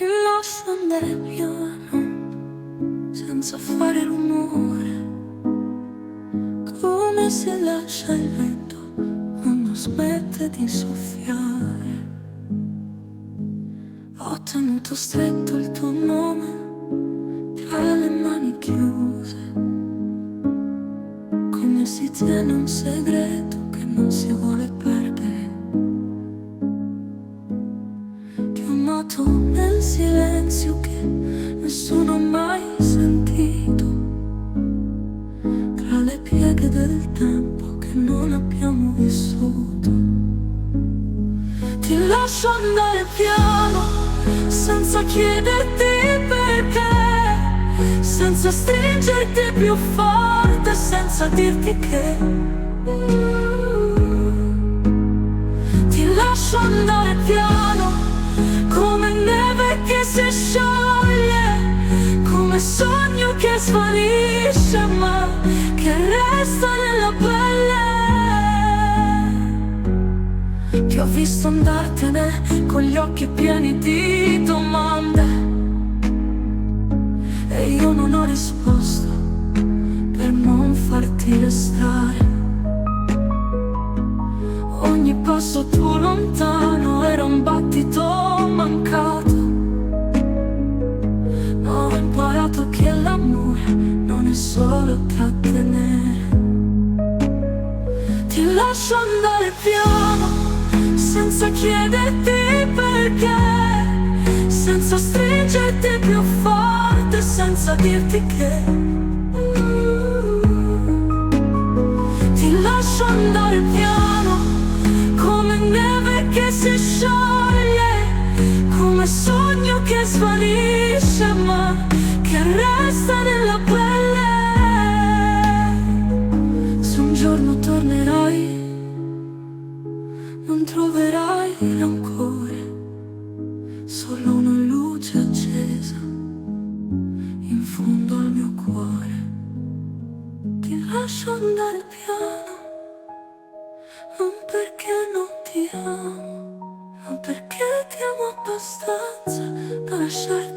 Ti lascio andare piano, senza fare rumore, come se lascia il vento quando smette di soffiare. Ho tenuto stretto il tuo nome tra le mani chiuse, come si tiene un segreto che non si vuole perdere. Ti ho amato nel silenzio che nessuno ha mai sentito, tra le pieghe del tempo che non abbiamo vissuto. Ti lascio andare piano, senza chiederti perché, senza stringerti più forte, senza dirti che ti lascio andare piano, come neve che si scioglie, come sogno che svanisce ma che resta nella pelle. Ti ho visto andartene con gli occhi pieni di domande e io non ho risposto per non farti restare. Ogni passo tuo lontano era un battito mancato. Ma ho imparato che l'amore non è solo trattenere. Ti lascio andare piano, senza chiederti perché, senza stringerti più forte, senza dirti che ti lascio andare piano, come neve che si scioglie, come sogno che svanisce ma che resta nella pelle. Se un giorno tornerai non troverai rancore, solo una luce accesa in fondo al mio cuore. Ti lascio andare piano, non perché non ti amo, ma perché ti amo abbastanza da lasciarti